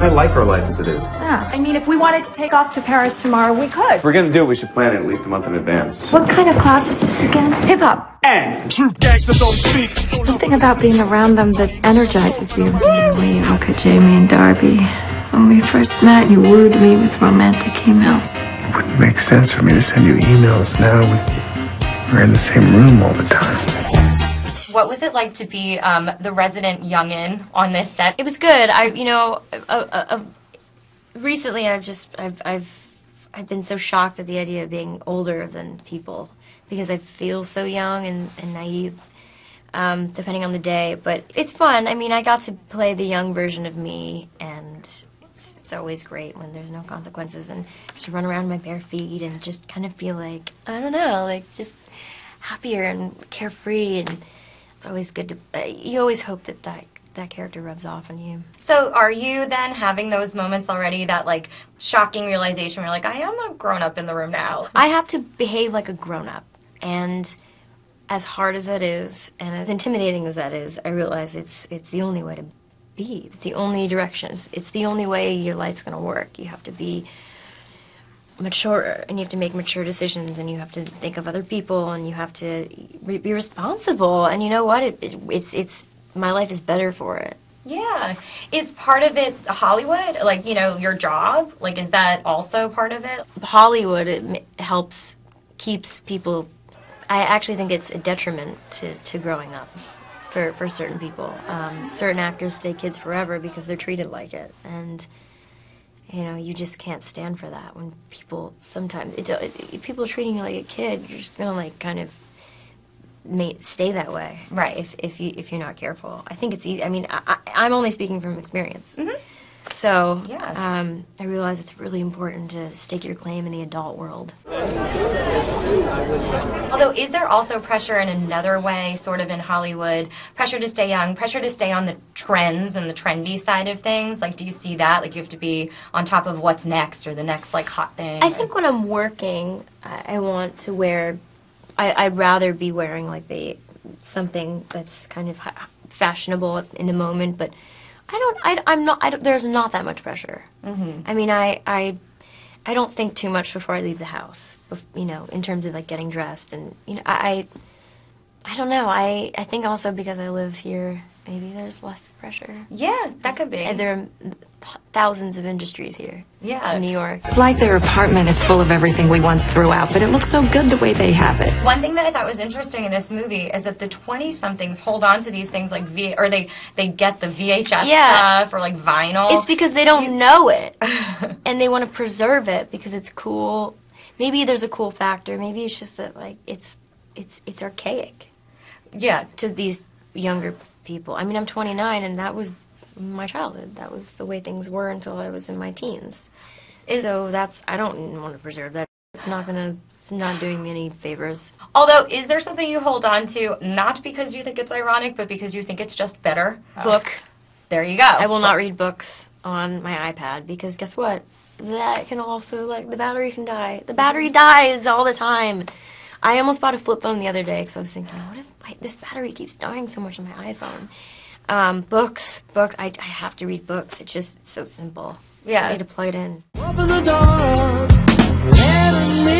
I like our life as it is. Yeah. I mean, if we wanted to take off to Paris tomorrow, we could. If we're gonna do it, we should plan it at least a month in advance. What kind of class is this again? Hip-hop. And true gangsters don't speak. Something about being around them that energizes you. When you look at Jamie and Darby, when we first met, you wooed me with romantic emails. It wouldn't make sense for me to send you emails now. We're in the same room all the time. What was it like to be the resident youngin on this set? It was good. Recently I've been so shocked at the idea of being older than people because I feel so young and naive, depending on the day. But it's fun. I mean, I got to play the young version of me, and it's always great when there's no consequences and just run around my bare feet and just kind of feel like, I don't know, like just happier and carefree. And it's always good to, you always hope that character rubs off on you. So are you then having those moments already, that like shocking realization where you're like, I am a grown-up in the room now? I have to behave like a grown-up, and as hard as that is and as intimidating as that is, I realize it's the only way to be. It's the only direction. It's the only way your life's going to work. You have to be mature, and you have to make mature decisions, and you have to think of other people, and you have to be responsible. And you know what? It's my life is better for it. Yeah. Is part of it Hollywood? Like, you know, your job? Like, is that also part of it? Hollywood, it keeps people. I actually think it's a detriment to growing up for certain people. Certain actors stay kids forever because they're treated like it, and you know, you just can't stand for that. When people sometimes people are treating you like a kid, you're just gonna like kind of stay that way, right? If you're not careful, I think it's easy. I mean, I'm only speaking from experience. Mm-hmm. So yeah. I realize it's really important to stake your claim in the adult world. Although, is there also pressure in another way, sort of in Hollywood? Pressure to stay young, pressure to stay on the trends and the trendy side of things? Like, do you see that? Like, you have to be on top of what's next or the next, like, hot thing? I think when I'm working, I want to wear, I'd rather be wearing, like, something that's kind of fashionable in the moment, but there's not that much pressure. Mm-hmm. I mean, I don't think too much before I leave the house, you know, in terms of like getting dressed, and you know, I don't know. I think also because I live here, maybe there's less pressure. Yeah, that could be. And there are thousands of industries here. Yeah. In New York. It's like their apartment is full of everything we once threw out, but it looks so good the way they have it. One thing that I thought was interesting in this movie is that the 20-somethings hold on to these things like they get the VHS stuff or like vinyl. It's because they don't know it, and they want to preserve it because it's cool. Maybe there's a cool factor. Maybe it's just that like it's archaic. Yeah. To these younger people. I mean, I'm 29, and that was my childhood. That was the way things were until I was in my teens. So I don't want to preserve that. It's not doing me any favors. Although, is there something you hold on to, not because you think it's ironic, but because you think it's just better? Book. There you go. I will not read books on my iPad because guess what? That can also, like, the battery can die. The battery dies all the time. I almost bought a flip phone the other day because I was thinking, what if this battery keeps dying so much on my iPhone? Books. I have to read books. It's so simple. Yeah. I need to plug it in. Open the door, let me